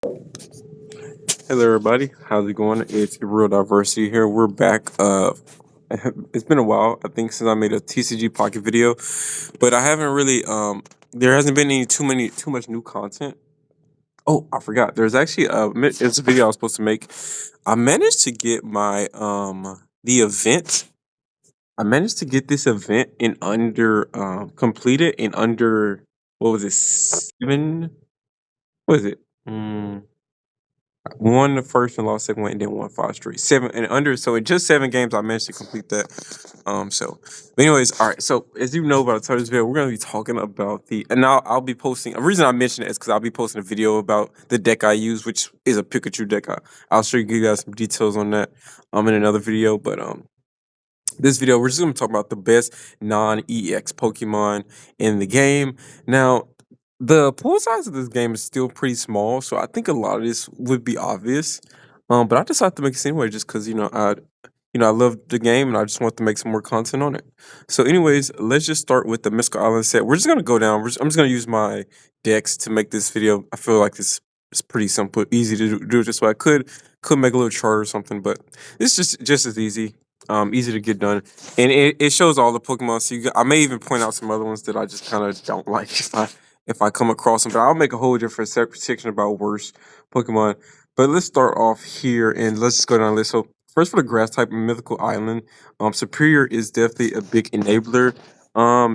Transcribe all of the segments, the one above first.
Hello, everybody. How's it going? It's Real Diversity here. We're back. It's been a while, I think, since I made a TCG Pocket video, but I haven't really. There hasn't been too much new content. Oh, I forgot. There's actually it's a video I was supposed to make. I managed to get my the event. I managed to get this event in under completed in under what was it 7? What is it? Won the first and lost second one, and then won five straight. Seven and under. So in just 7 games, I managed to complete that. But anyways, all right. So as you know, by the time of this video, we're gonna be talking about and now I'll be posting. The reason I mention it is because I'll be posting a video about the deck I use, which is a Pikachu deck. I'll show you guys some details on that in another video. But this video, we're just gonna talk about the best non-EX Pokemon in the game. Now, the pool size of this game is still pretty small, so I think a lot of this would be obvious. But I decided to make this anyway, just because I love the game and I just want to make some more content on it. So, anyways, let's just start with the Mystical Island set. We're just gonna go down. I'm just gonna use my decks to make this video. I feel like this is pretty simple, easy to do it this way. I could make a little chart or something, but it's just as easy. Easy to get done, and it shows all the Pokemon. So I may even point out some other ones that I just kind of don't like if I come across them. But I'll make a whole different section about worst Pokemon. But let's start off here and let's just go down the list. So first for the grass type Mythical Island, Superior is definitely a big enabler.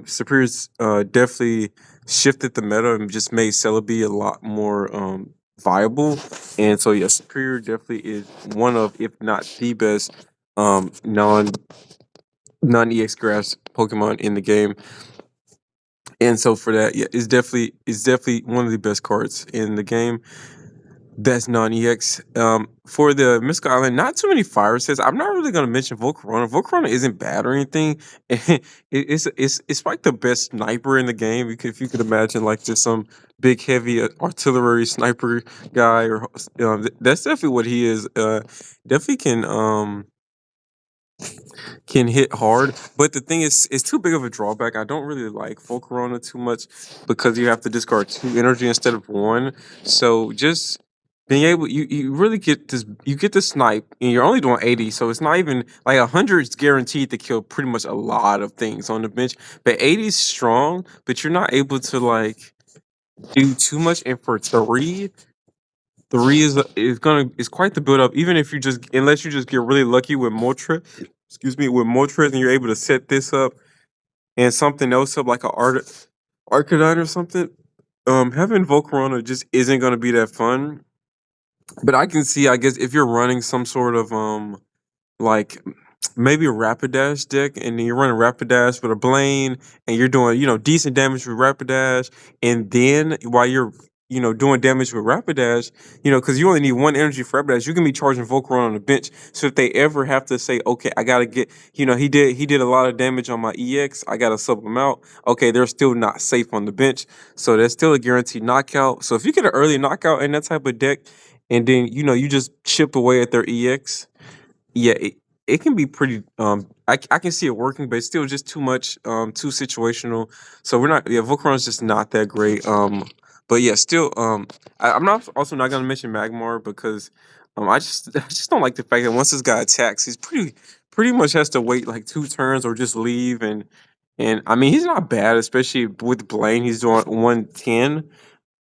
Superior's definitely shifted the meta and just made Celebi a lot more viable. And so yeah, Superior definitely is one of, if not the best, um non non EX grass Pokemon in the game. And so for that, yeah, it's definitely one of the best cards in the game. That's non-EX. For the Mystical Island, not too many fire sets. I'm not really gonna mention Volcarona. Volcarona isn't bad or anything. It's like the best sniper in the game. If you could imagine, like just some big heavy artillery sniper guy, or that's definitely what he is. Definitely can hit hard, but the thing is, it's too big of a drawback. I don't really like Volcarona too much because you have to discard 2 energy instead of one. So just being able, you really get this, you get the snipe, and you're only doing 80, so it's not even like 100 is guaranteed to kill pretty much a lot of things on the bench. But 80 is strong, but you're not able to like do too much. And for three is quite the build up. Even if you just unless you just get really lucky with with Moltres, and you're able to set this up and something else up like a Arcanine or something. Having Volcarona just isn't gonna be that fun. But I can see, I guess, if you're running some sort of like maybe a Rapidash deck, and then you're running Rapidash with a Blaine, and you're doing decent damage with Rapidash, and then while you're doing damage with Rapidash, because you only need 1 energy for Rapidash, you can be charging Volcarona on the bench. So if they ever have to say, okay, I gotta get, he did a lot of damage on my EX, I gotta sub him out. Okay, they're still not safe on the bench, so that's still a guaranteed knockout. So if you get an early knockout in that type of deck, and then you just chip away at their EX, yeah, it can be pretty. I can see it working, but it's still just too much. Too situational. So we're not. Yeah, Volcaron's just not that great. But yeah, still. I'm not also not gonna mention Magmar because I just don't like the fact that once this guy attacks, he's pretty much has to wait like 2 turns or just leave. And I mean, he's not bad, especially with Blaine. He's doing 110.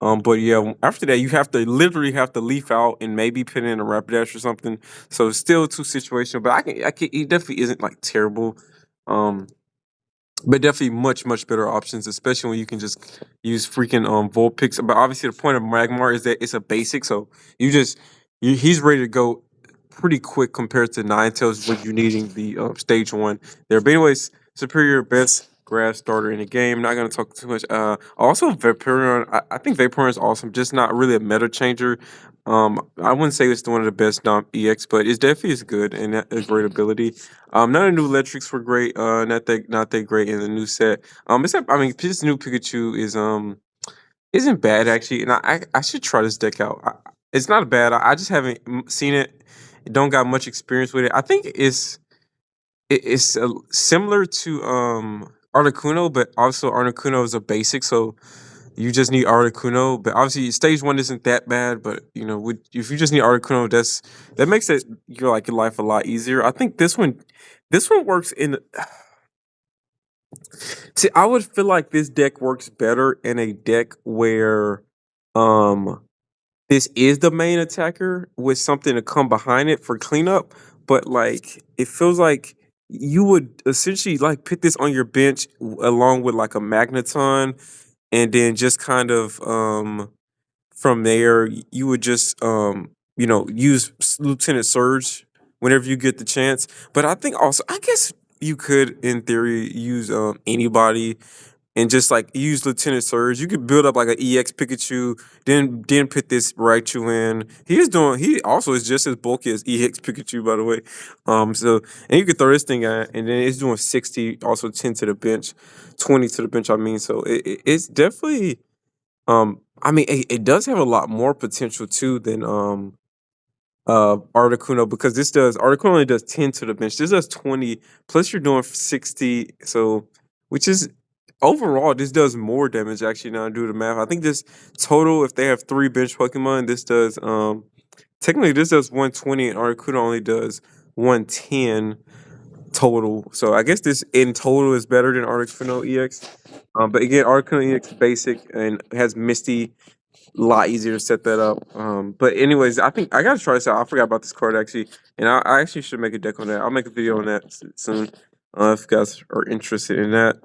But yeah, after that, you have to literally have to leaf out and maybe put in a Rapidash or something. So it's still too situational, but I can. He definitely isn't like terrible. Um, but definitely much better options, especially when you can just use freaking Vulpix. But obviously, the point of Magmar is that it's a basic, so you just he's ready to go pretty quick compared to Ninetales when you're needing the stage one there. But anyways, Superior best grass starter in the game. Not gonna talk too much. Also Vaporeon. I think Vaporeon is awesome, just not really a meta changer. I wouldn't say it's one of the best EX, but it's definitely is good and a great ability. None of the new electrics were great. Not that great in the new set. Except I mean, this new Pikachu is isn't bad actually, and I should try this deck out. It's not bad. I just haven't seen it. Don't got much experience with it. I think it's similar to Articuno, but also Articuno is a basic, so you just need Articuno. But obviously, stage one isn't that bad. But if you just need Articuno, that makes it your life a lot easier. I think this one works in. See, I would feel like this deck works better in a deck where, um, this is the main attacker with something to come behind it for cleanup. But like, it feels like you would essentially like put this on your bench along with like a magneton, and then just kind of from there you would just use Lieutenant Surge whenever you get the chance. But I think also, I guess you could in theory use anybody and just like use Lieutenant Surge. You could build up like an EX Pikachu, then put this Raichu in. He also is just as bulky as EX Pikachu, by the way. So, and you could throw this thing at, and then it's doing 60, also 10 to the bench, 20 to the bench. I mean, so it's definitely I mean, it does have a lot more potential too than Articuno, because this does Articuno only does 10 to the bench. This does 20, plus you're doing 60, so which is overall this does more damage actually. Now I do the math. I think this total, if they have three bench Pokemon, this does technically this does 120, and Articuno only does 110 total. So I guess this in total is better than Articuno EX. But again, Articuno EX basic and has Misty, a lot easier to set that up. But anyways, I think I gotta try this out. I forgot about this card actually, and I actually should make a deck on that. I'll make a video on that soon. If you guys are interested in that.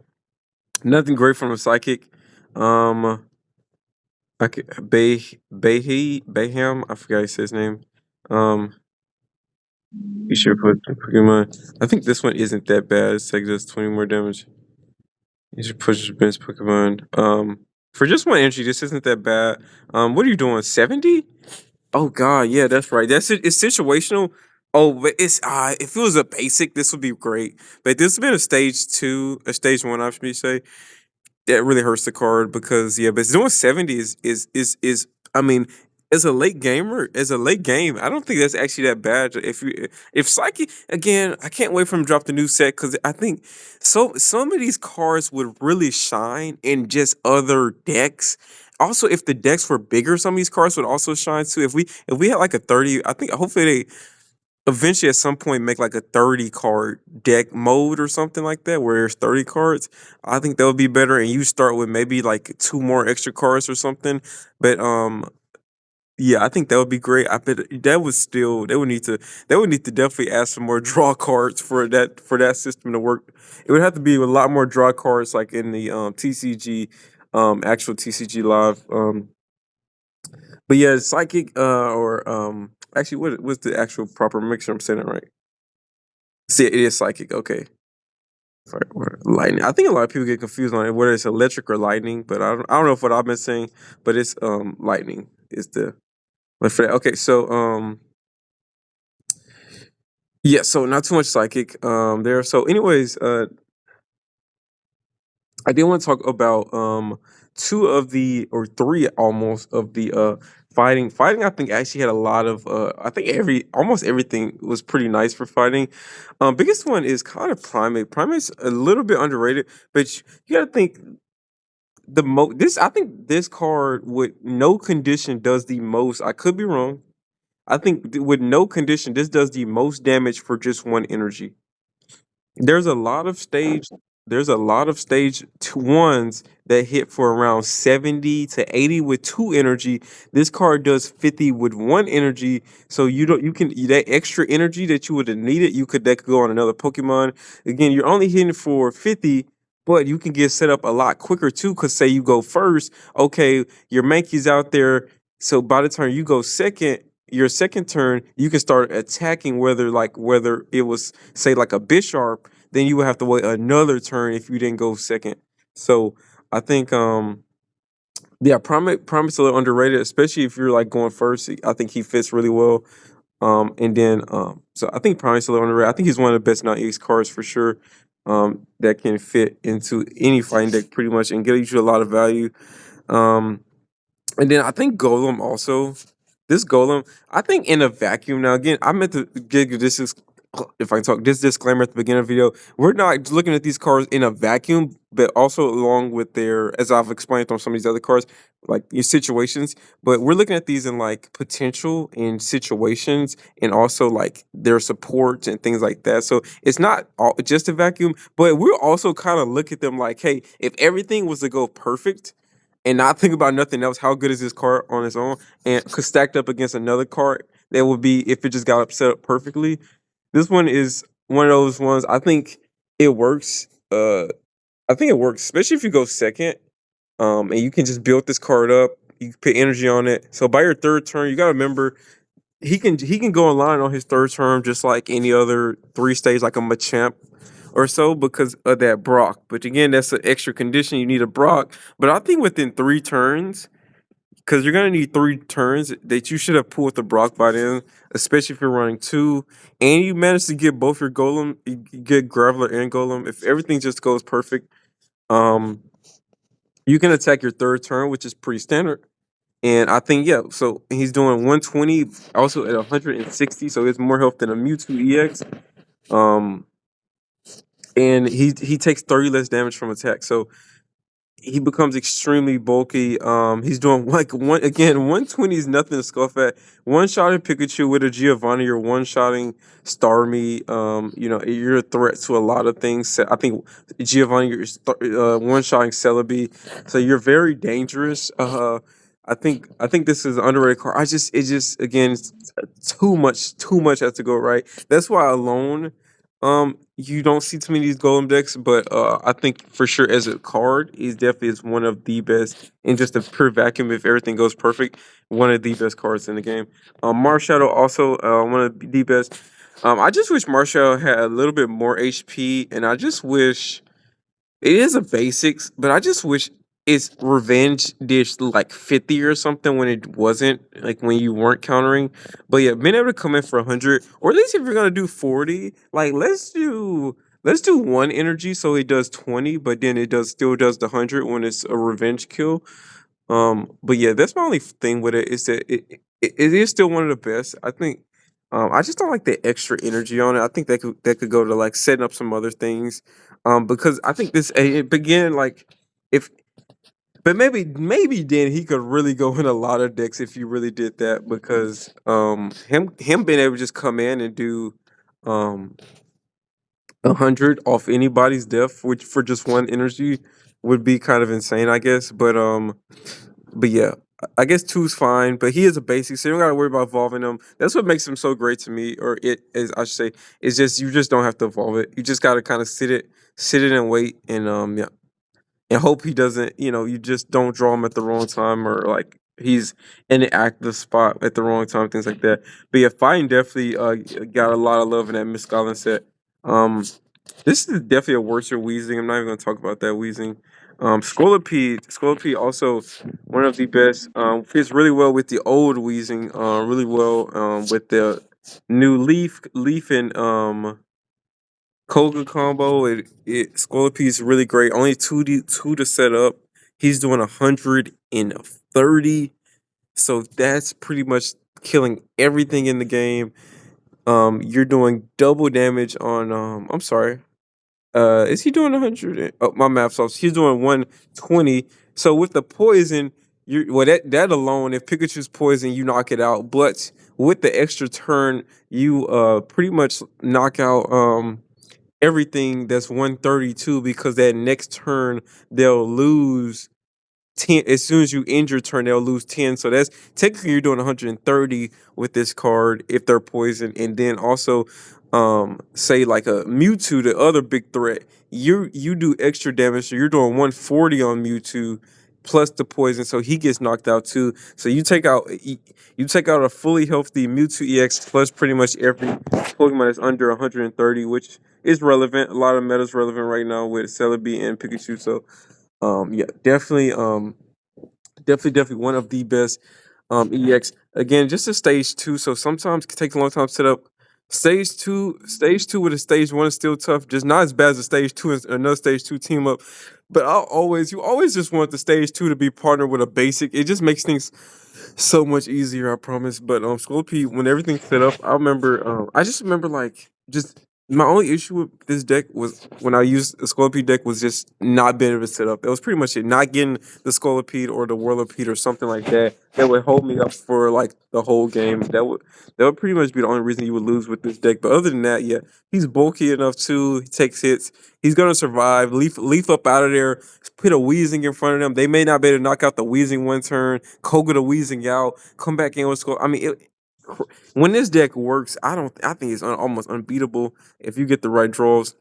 Nothing great from a psychic. Um, I could, Bayham. I forgot his name. Um, you should put Pokemon. I think this one isn't that bad. It's like just 20 more damage. You should push your bench Pokemon. For just one energy, this isn't that bad. What are you doing? 70? Oh god, yeah, that's right. That's it. It's situational. Oh, but it's if it was a basic, this would be great. But this has been a stage two, a stage one, I should say. That really hurts the card because yeah, but doing 70 is I mean, as a late gamer, as a late game, I don't think that's actually that bad. If Psyche again, I can't wait for him to drop the new set because I think some of these cards would really shine in just other decks. Also, if the decks were bigger, some of these cards would also shine too. If we had like a 30, I think hopefully they eventually at some point make like a 30 card deck mode or something like that where there's 30 cards. I think that would be better, and you start with maybe like two more extra cards or something. But yeah, I think that would be great. I bet that would still they would need to definitely add some more draw cards for that system to work. It would have to be a lot more draw cards like in the TCG, actual TCG live. But yeah, psychic or actually what's the actual proper mixture? I'm saying it right. See, it is psychic. Okay. Or lightning. I think a lot of people get confused on it, whether it's electric or lightning, but I don't know if what I've been saying, but it's lightning is the but for that. Okay, so yeah, so not too much psychic there. So anyways, I did want to talk about two of the or three almost of the fighting. Fighting I think actually had a lot of I think almost everything was pretty nice for fighting. Biggest one is kind of Primate. Primate's a little bit underrated, but you got to think this I think this card with no condition does the most. I could be wrong. I think with no condition this does the most damage for just one energy. There's a lot of stage there's a lot of ones that hit for around 70 to 80 with two energy. This card does 50 with one energy. So you can that extra energy that you would have needed, that could go on another Pokemon. Again, you're only hitting for 50, but you can get set up a lot quicker too. Cause say you go first, okay, your Mankey's out there. So by the time you go second, your second turn, you can start attacking whether it was say like a Bisharp, then you would have to wait another turn if you didn't go second. So I think yeah, Promise a little underrated, especially if you're like going first. I think he fits really well. And then so I think Promise a little underrated. I think he's one of the best non East cards for sure. That can fit into any fighting deck pretty much and get you a lot of value. Um, and then I think Golem also. This Golem, I think in a vacuum. Now again, I meant to give you this is if I can talk, this disclaimer at the beginning of the video, we're not looking at these cards in a vacuum, but also along with their, as I've explained on some of these other cards, like your situations. But we're looking at these in like potential in situations and also like their support and things like that. So it's not all, just a vacuum, but we're also kind of look at them like, hey, if everything was to go perfect and not think about nothing else, how good is this card on its own? And could stacked up against another card that would be if it just got set up perfectly. This one is one of those ones. I think it works. I think it works, especially if you go second. And you can just build this card up. You can put energy on it. So by your third turn, you gotta remember he can go online on his third turn just like any other three stage, like a Machamp or so, because of that Brock. But again, that's an extra condition. You need a Brock. But I think within 3 turns, because you're gonna need 3 turns that you should have pulled the Brock by then, especially if you're running two, and you manage to get both your Golem, you get Graveler and Golem. If everything just goes perfect, um, you can attack your third turn, which is pretty standard. And I think yeah, so he's doing 120, also at 160, so it's more health than a Mewtwo EX. Um, and he takes 30 less damage from attack. So he becomes extremely bulky. He's doing like 120 is nothing to scoff at. One shotting Pikachu with a Giovanni, you're one shotting Starmie. You're a threat to a lot of things. I think Giovanni, you're one shotting Celebi, so you're very dangerous. I think this is an underrated card. It just again it's too much has to go right. That's why alone. You don't see too many of these golem decks, but I think for sure as a card, he definitely is one of the best in just a pure vacuum. If everything goes perfect, one of the best cards in the game. Marshadow also one of the best. I just wish Marshadow had a little bit more HP, and I just wish it is a basics, but I just wish its revenge dish like 50 or something when it wasn't, like when you weren't countering. But yeah, being able to come in for 100, or at least if you're gonna do 40, like let's do one energy so it does 20, but then it still does the 100 when it's a revenge kill. But yeah, that's my only thing with it is that it is still one of the best. I think I just don't like the extra energy on it. I think that could go to like setting up some other things. Because I think this it began like if but maybe then he could really go in a lot of decks if you really did that because him being able to just come in and do um 100 off anybody's death, which for just one energy would be kind of insane, I guess. But yeah, I guess two's fine. But he is a basic, so you don't gotta worry about evolving him. That's what makes him so great to me, or it is I should say, is just you just don't have to evolve it. You just gotta kind of sit it and wait, and yeah, and hope he doesn't. You just don't draw him at the wrong time, or like he's in the active spot at the wrong time, things like that. But yeah, fighting definitely got a lot of love in that Miss Scotland set. Um, this is definitely a worse Wheezing. I'm not even gonna talk about that Wheezing. Scolipede also one of the best. Fits really well with the old Wheezing. Really well with the new Leaf and Koga combo. Scolipede is really great. Only two to set up. He's doing 130, so that's pretty much killing everything in the game. You're doing double damage on. I'm sorry. Is he doing 100? Oh, my math's off. He's doing 120. So with the poison, that alone, if Pikachu's poison, you knock it out. But with the extra turn, you pretty much knock out everything that's 132 because that next turn they'll lose 10. As soon as you end your turn, they'll lose 10. So that's technically you're doing 130 with this card if they're poisoned. And then also say like a Mewtwo, the other big threat, you do extra damage. So you're doing 140 on Mewtwo plus the poison, so he gets knocked out too. So you take out a fully healthy Mewtwo EX plus pretty much every Pokemon that's under 130, which is relevant. A lot of meta's relevant right now with Celebi and Pikachu. So yeah, definitely one of the best EX. Again, just a stage two, so sometimes it can take a long time to set up. Stage two with a stage one is still tough, just not as bad as a stage two and another stage two team up. But you always just want the stage two to be partnered with a basic. It just makes things so much easier, I promise. But Scolipede, when everything's set up, I just remember like just my only issue with this deck was when I used the Scolipede deck was just not being able to set up. That was pretty much it. Not getting the Scolipede or the Whirlipede or something like that that would hold me up for like the whole game. That would pretty much be the only reason you would lose with this deck. But other than that, yeah, he's bulky enough too. He takes hits. He's gonna survive. Leaf up out of there. Put a Weezing in front of them. They may not be able to knock out the Weezing one turn. Koga the Weezing out. Come back in with Skull. I mean, when this deck works, I don't. I think it's almost unbeatable if you get the right draws.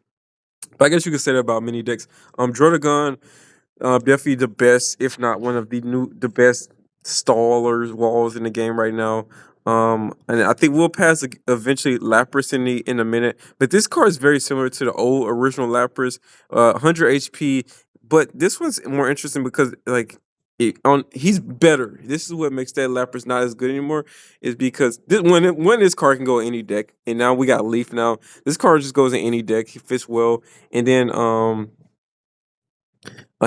But I guess you could say that about many decks. Drotagon, definitely the best, if not one of the best stallers walls in the game right now. And I think we'll pass eventually Lapras in a minute. But this card is very similar to the old original Lapras, 100 HP. But this one's more interesting because he's better. This is what makes that Lapras not as good anymore. Is because when this card can go in any deck, and now we got Leaf now. This card just goes in any deck. He fits well, and then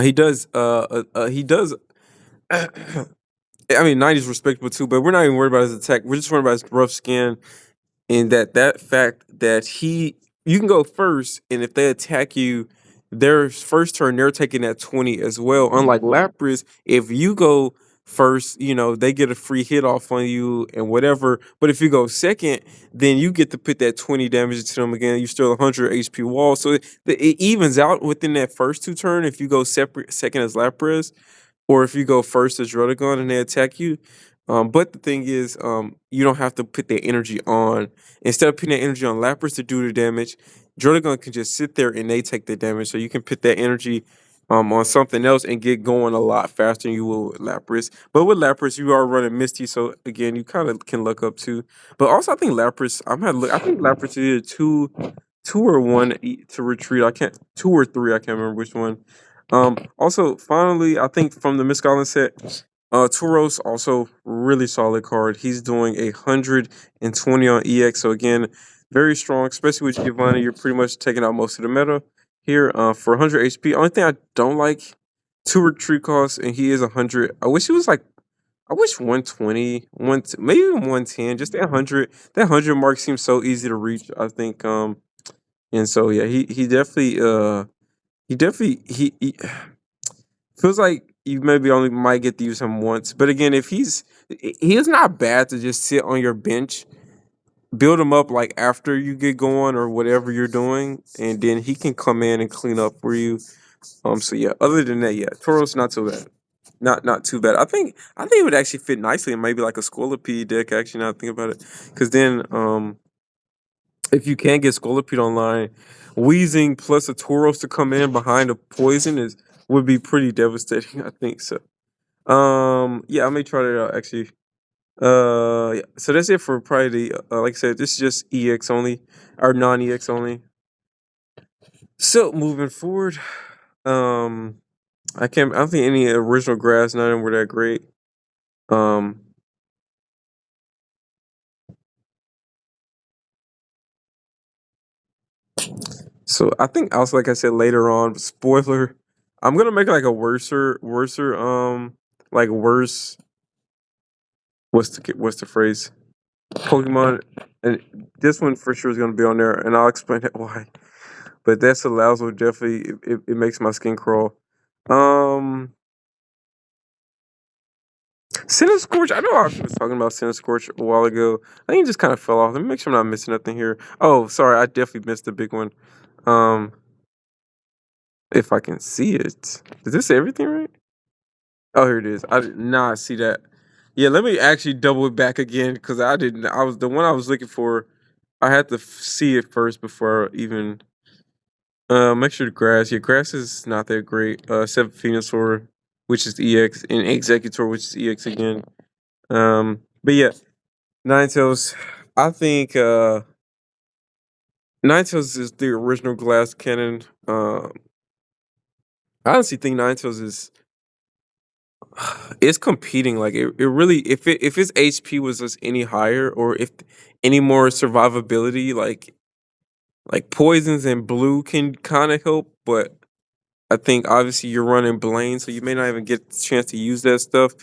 he does. I mean, 90 is respectable too, but we're not even worried about his attack. We're just worried about his rough skin and that fact that you can go first, and if they attack you, their first turn they're taking that 20 as well. Unlike Lapras, if you go first, they get a free hit off on you and whatever. But if you go second, then you get to put that 20 damage to them again. You still 100 HP wall, so it evens out within that first two turn. If you go separate second as Lapras, or if you go first as Drotagon and they attack you. But the thing is, you don't have to put that energy on. Instead of putting that energy on Lapras to do the damage, Drotagon can just sit there and they take the damage. So you can put that energy on something else and get going a lot faster than you will with Lapras. But with Lapras, you are running Misty, so again, you kind of can look up to. But also, I think Lapras, I think Lapras is either two or one to retreat. I can't, two or three. I can't remember which one. Also, finally, I think from the Miss Island set, Turos also really solid card. He's doing 120 on EX, so again, very strong, especially with Giovanni. You're pretty much taking out most of the meta here. For 100 HP. Only thing I don't like, two retreat costs, and he is 100. I wish he was like. I wish 120, maybe even 110, just that 100. That 100 mark seems so easy to reach. I think. And so yeah, he feels like you maybe only might get to use him once. But again, if he is not bad to just sit on your bench, build him up like after you get going or whatever you're doing, and then he can come in and clean up for you. So yeah, other than that, yeah, Toro's not so bad. Not too bad. I think it would actually fit nicely in maybe like a Scolipede deck, actually, now I think about it. Cause then if you can't get Scolipede online, Wheezing plus a Tauros to come in behind a poison is would be pretty devastating. I think so. Yeah, I may try that out actually. Yeah. So that's it for probably the like I said, this is just EX only or non-EX only. So moving forward, um, I don't think any original grass, none of them were that great. Um, So I think also, like I said later on, spoiler, I'm gonna make like a worser, like worse. What's the phrase? Pokemon, and this one for sure is gonna be on there, and I'll explain that why. But that's allows will definitely it makes my skin crawl. Um, Sinnoh Scorch. I know I was talking about Sinnoh Scorch a while ago. I think it just kind of fell off. Let me make sure I'm not missing nothing here. Oh, sorry, I definitely missed the big one. Um, if I can see it, does this say everything right? Oh, here it is. I did not see that. Yeah, let me actually double it back again because I didn't. I was the one I was looking for. I had to see it first before I even make sure the grass. Yeah, grass is not that great. Except Venusaur, which is EX, and Executor, which is EX again. But yeah, Ninetales. I think Ninetales is the original glass cannon. I honestly think Ninetales is it's competing like it really if its HP was just any higher or if any more survivability like poisons and blue can kind of help, but I think obviously you're running Blaine, so you may not even get the chance to use that stuff.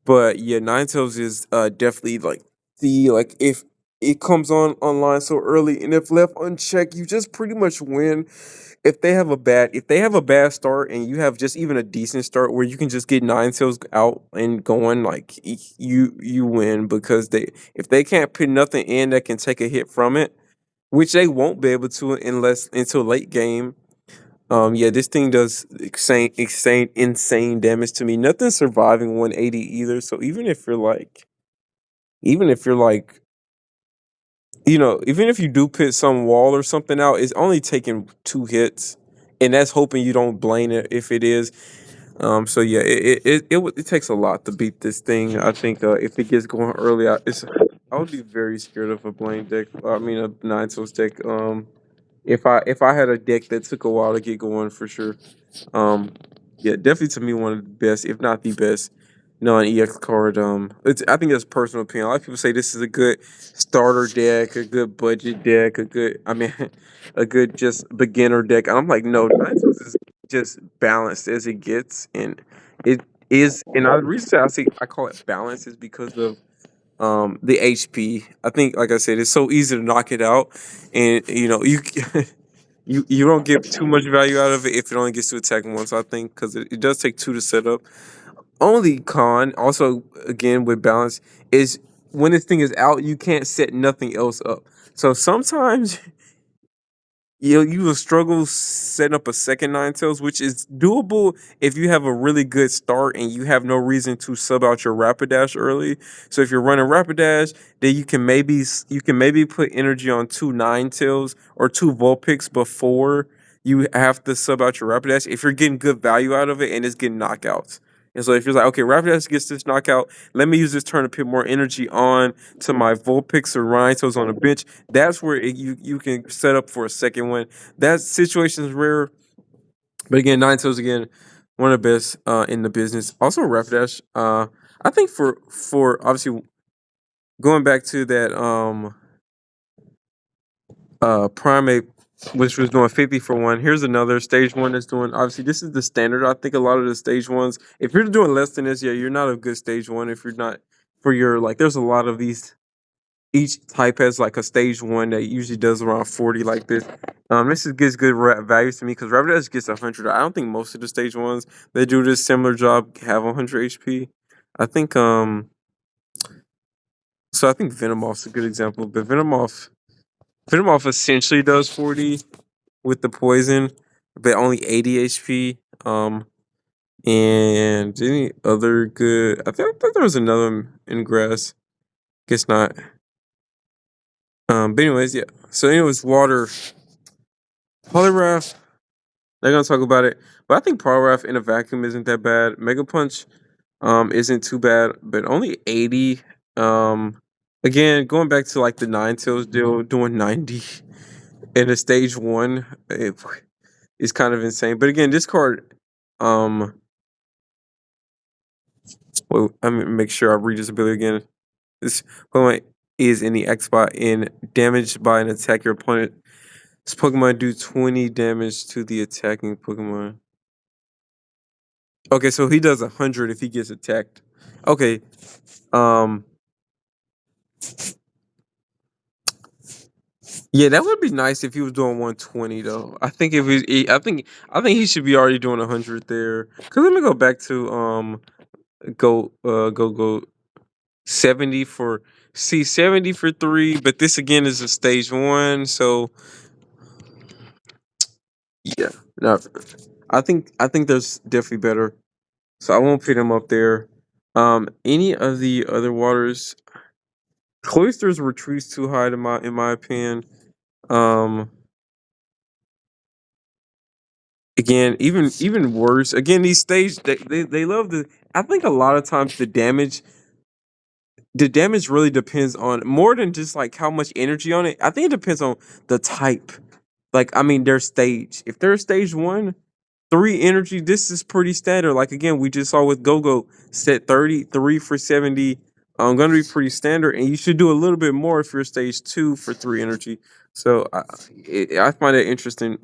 But yeah, Ninetales is definitely like the like it comes on online so early, and if left unchecked, you just pretty much win. If they have a bad start and you have just even a decent start where you can just get nine tails out and going, like you win because if they can't put nothing in that can take a hit from it, which they won't be able to unless until late game. Yeah, this thing does insane damage to me. Nothing surviving 180 either. So even if you're like, even if you do put some wall or something out, it's only taking two hits, and that's hoping you don't blame it if it is. So yeah, it takes a lot to beat this thing. I think if it gets going early, I would be very scared of a Blaine deck. I mean a Nine Tails deck. If I had a deck that took a while to get going for sure. Um, yeah, definitely to me one of the best, if not the best, an EX card. I think that's personal opinion. A lot of people say this is a good starter deck, a good budget deck, I mean, a good just beginner deck. And I'm like, no, Ninetales is just balanced as it gets, and it is. And the reason I call it balanced is because of the HP. I think, like I said, it's so easy to knock it out, and you you don't get too much value out of it if it only gets to attack once. I think because it does take two to set up. Only con, also again with balance, is when this thing is out, you can't set nothing else up. So sometimes you will struggle setting up a second nine tails, which is doable if you have a really good start and you have no reason to sub out your Rapidash early. So if you're running Rapidash, then you can maybe put energy on two nine tails or two Vulpix before you have to sub out your Rapidash if you're getting good value out of it and it's getting knockouts. And so if you're like, okay, Rapidash gets this knockout, let me use this turn to put more energy on to my Vulpix or Rhinos on the bench. That's where you can set up for a second one. That situation is rare, but again, Nine Tails again, one of the best in the business. Also, Rapidash. I think for obviously going back to that Primate, which was doing 50 for one. Here's another stage one that's doing. Obviously, this is the standard. I think a lot of the stage ones. If you're doing less than this, yeah, you're not a good stage one. If you're not for your like, there's a lot of these. Each type has like a stage one that usually does around 40 like this. Gives good values to me because Rapidash gets 100. I don't think most of the stage ones that do this similar job have 100 HP. I think I think Venomoth's a good example, but Venomoth essentially does 40 with the poison, but only 80 HP. And any other good? I thought there was another one in grass. Guess not. But anyways, yeah. So anyways, water. Polygraph. They're gonna talk about it, but I think Polygraph in a vacuum isn't that bad. Mega Punch isn't too bad, but only 80. Again, going back to like the Nine Tails deal, doing 90 in a stage one is kind of insane. But again, this card, um, well, I'm gonna make sure I read this ability again. This Pokemon is in the X spot and damaged by an attack your opponent. This Pokemon do 20 damage to the attacking Pokemon. Okay, so he does 100 if he gets attacked. Okay. Um. Yeah, that would be nice if he was doing 120 though. I think if I think he should be already doing 100 there. Cause let me go back to go 70 for 70 for 3, but this again is a stage 1, so yeah. No, I think there's definitely better. So I won't put him up there. Any of the other waters, Cloisters retreats too high in my opinion. Um, again, even worse. Again, these stage they love the. I think a lot of times the damage really depends on more than just like how much energy on it. I think it depends on the type. Like I mean, their stage. If they're stage one, three energy. This is pretty standard. Like again, we just saw with Go set 33 for 70. Gonna be pretty standard, and you should do a little bit more if you're stage two for three energy. So I find it interesting.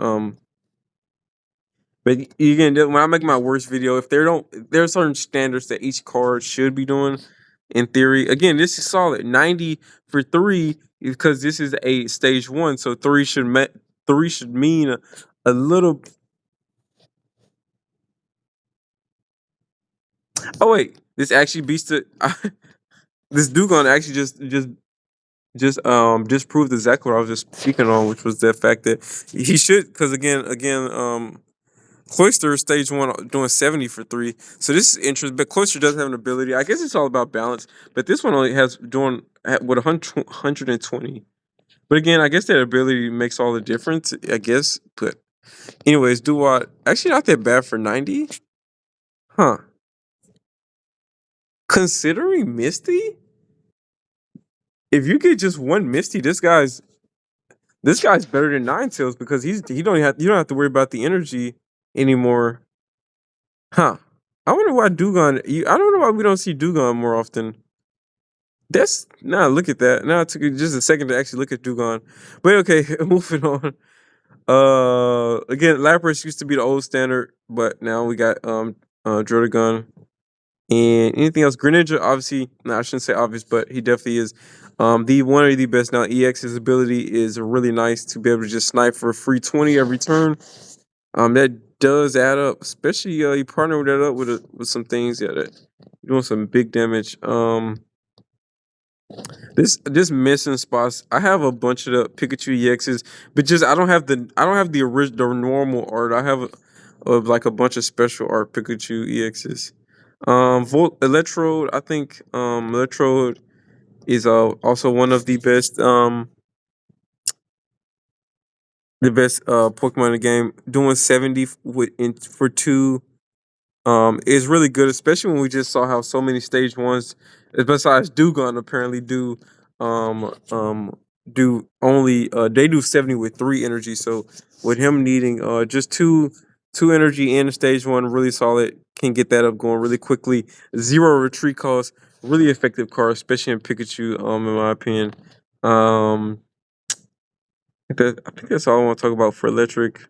But again, when I make my worst video, if there are certain standards that each card should be doing. In theory, again, this is solid. 90 for three. because this is a stage one, so three should mean a little. Oh wait, this actually beats the. This Dugon actually just disproved exactly what I was just speaking on, which was the fact that he should, because again, Cloister stage one doing 70 for three. So this is interesting, but Cloister does have an ability. I guess it's all about balance, but this one only has doing with 120. But again, I guess that ability makes all the difference. I guess, but anyways, do what? Actually, not that bad for 90, huh? Considering Misty, if you get just one Misty, this guy's better than Nine Tails because he don't have you don't have to worry about the energy anymore, huh? I wonder why Dugon. I don't know why we don't see Dugon more often. That's now look at that. Now it took just a second to actually look at Dugon, but okay, moving on. Again, Lapras used to be the old standard, but now we got Drotagon. And anything else? Greninja, obviously, no, I shouldn't say obvious, but he definitely is the one of the best. Now, EX's ability is really nice to be able to just snipe for a free 20 every turn. That does add up, especially you partner that up with some things, yeah, that doing some big damage. This missing spots. I have a bunch of the Pikachu EXs, but just I don't have the original the normal art. I have like a bunch of special art Pikachu EXs. Volt Electrode. I think Electrode is also one of the best Pokemon in the game. Doing 70 for two is really good, especially when we just saw how so many stage ones, besides Dugon, apparently um um do only they do 70 with three energy. So with him needing just two energy in stage one, really solid, can get that up going really quickly. Zero retreat cost, really effective card, especially in Pikachu. In my opinion, um, I think that's all I want to talk about for electric.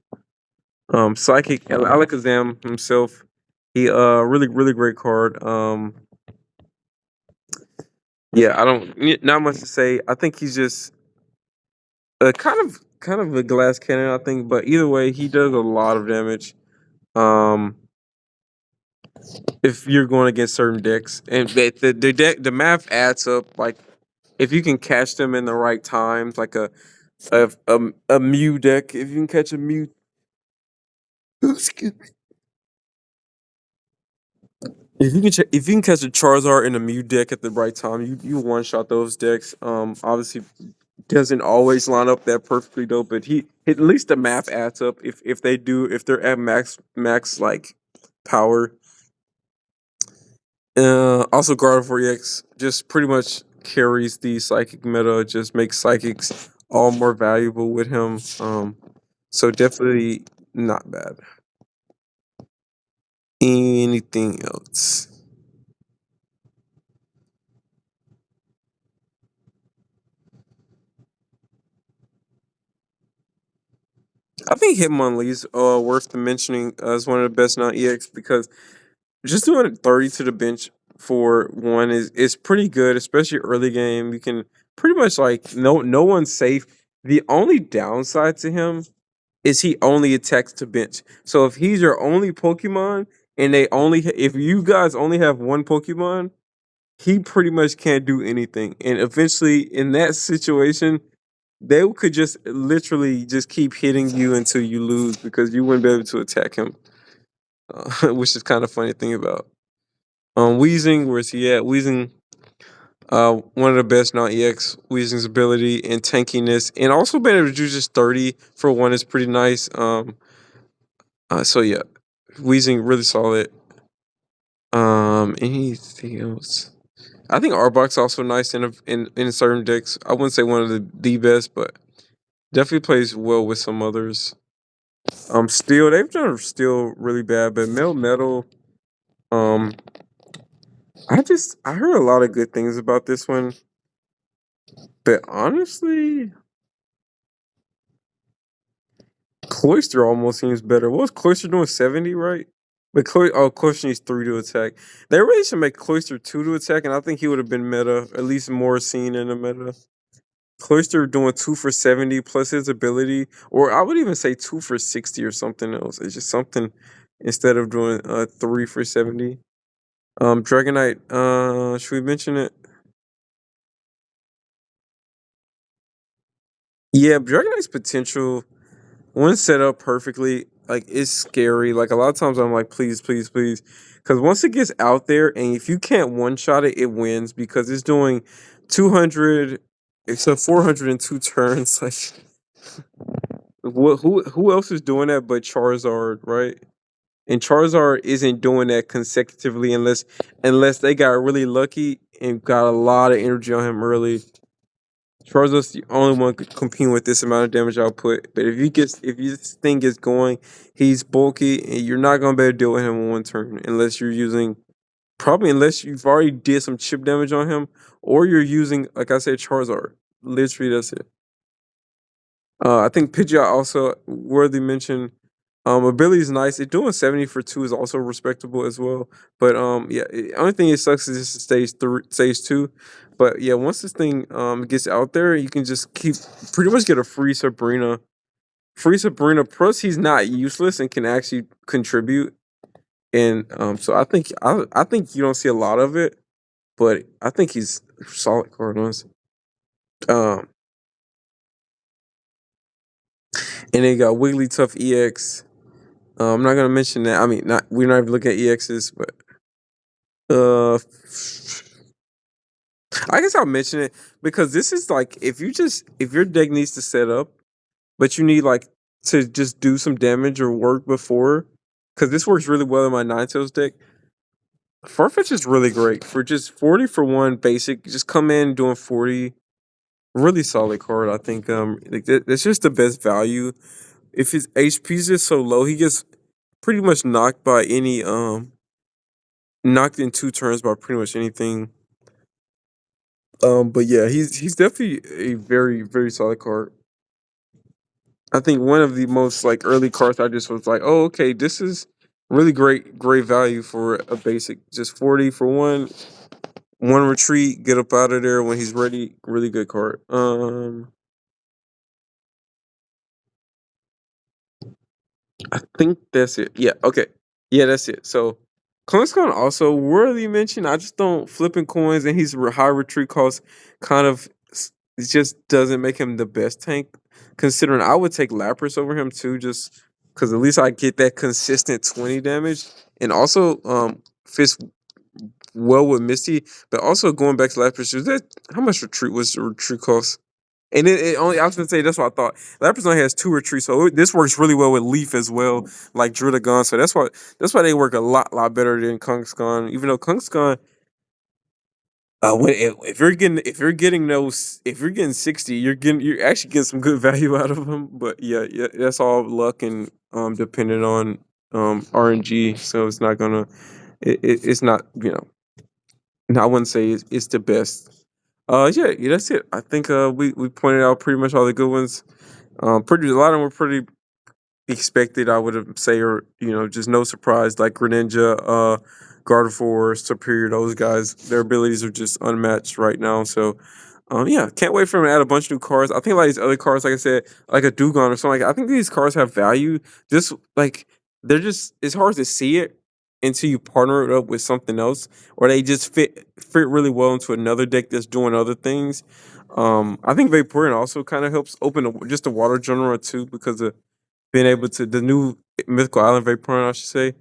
Psychic Alakazam himself. He really great card. Yeah, I don't not much to say. I think he's just kind of a glass cannon, I think, but either way, he does a lot of damage. Um if you're going against certain decks. And the math adds up, like if you can catch them in the right times, like a Mew deck, if you can catch a Mew. If you can catch a Charizard in a Mew deck at the right time, you one shot those decks. Obviously doesn't always line up that perfectly though, but he at least the math adds up. If they're at max like power. Also Gardevoir EX just pretty much carries the psychic meta. Just makes psychics all more valuable with him. So definitely not bad. Anything else? I think Hitmonlee's worth mentioning as one of the best non EX because just doing 30 to the bench for one is pretty good, especially early game. You can pretty much like no one's safe. The only downside to him is he only attacks to bench. So if he's your only Pokemon and if you guys only have one Pokemon, he pretty much can't do anything. And eventually in that situation, they could just literally just keep hitting you until you lose because you wouldn't be able to attack him, which is kind of funny thing about. Weezing, where's he at? Weezing, one of the best non EX. Weezing's ability and tankiness, and also being able to do just 30 for one is pretty nice. So yeah, Weezing really solid. Anything else? I think Arbok's also nice in certain decks. I wouldn't say one of the best, but definitely plays well with some others. Steel, they've done Steel really bad, but Metal. Um, I heard a lot of good things about this one, but honestly, Cloister almost seems better. What was Cloister doing 70, right? But Cloister needs three to attack. They really should make Cloister two to attack, and I think he would have been meta, at least more seen in the meta. Cloister doing 2 for 70 plus his ability, or I would even say 2 for 60 or something else. It's just something instead of doing 3 for 70. Dragonite. Should we mention it? Yeah, Dragonite's potential when set up perfectly, like it's scary. Like a lot of times, I'm like, please, please, please, because once it gets out there, and if you can't one shot it, it wins because it's doing 200. It's a 402 turns. Like, who else is doing that but Charizard, right? And Charizard isn't doing that consecutively unless they got really lucky and got a lot of energy on him early. Charizard's the only one competing with this amount of damage output. But if this thing gets going, he's bulky and you're not gonna be able to deal with him in one turn unless you're using probably unless you've already did some chip damage on him or you're using like I said Charizard. Literally that's it. I think Pidgeot also worthy mention. Ability is nice. It doing 70 for 2 is also respectable as well. But yeah, only thing it sucks is this is stage 2. But yeah, once this thing gets out there, you can just keep pretty much get a free Sabrina. Free Sabrina plus he's not useless and can actually contribute. And so I think you don't see a lot of it, but I think he's solid card honestly. Um and they got Wigglytuff EX. I'm not gonna mention that. I mean, not we're not even looking at EXs, but uh, I guess I'll mention it because this is like if your deck needs to set up, but you need like to just do some damage or work before, because this works really well in my Ninetales deck. Farfetch is really great for just 40 for one basic. Just come in doing 40. Really solid card. I think that's just the best value. If his HP is just so low, he gets pretty much knocked in 2 turns by pretty much anything. But yeah, he's definitely a very very solid card. I think one of the most like early cards I just was like, oh okay, this is really great value for a basic. Just 40 for one retreat, get up out of there when he's ready. Really good card. I think that's it. Yeah, okay. Yeah, that's it. So Klinscon also worthy mention. I just don't flipping coins and he's high retreat cost kind of it just doesn't make him the best tank. Considering I would take Lapras over him too, just because at least I get that consistent 20 damage. And also fits well with Misty. But also going back to Lapras, is that how much retreat was the retreat cost? And it only I was gonna say that's what I thought. Lapras only has 2 retreats, so this works really well with Leaf as well, like Druddigon. So that's why they work a lot better than Kunkscon. Even though Kunkscon, if you're getting those if you're getting 60, you're actually getting some good value out of them. But yeah, that's all luck and dependent on RNG. So it's not gonna it's not no, I wouldn't say it's the best. Yeah, that's it. I think we pointed out pretty much all the good ones. Pretty a lot of them were pretty expected. I would have say, or just no surprise. Like Greninja, Gardevoir, Superior, those guys, their abilities are just unmatched right now. So, yeah, can't wait for them to add a bunch of new cards. I think like these other cards, like I said, like a Dugong or something. Like I think these cards have value. Just like they're just it's hard to see it until you partner it up with something else, or they just fit really well into another deck that's doing other things. I think Vaporeon also kind of helps open just the water genre too because of being able to the new Mythical Island Vaporeon, I should say,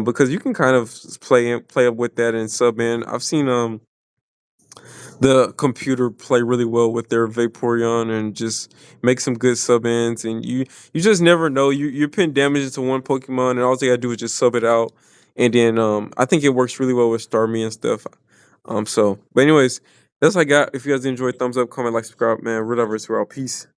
because you can kind of play up with that and sub in. I've seen the computer play really well with their Vaporeon and just make some good sub ins, and you just never know. You pin damage into one Pokemon, and all you gotta do is just sub it out, and then I think it works really well with Starmie and stuff. But anyways, that's all I got. If you guys enjoyed, thumbs up, comment, like, subscribe, man. Whatever, it's real. Peace.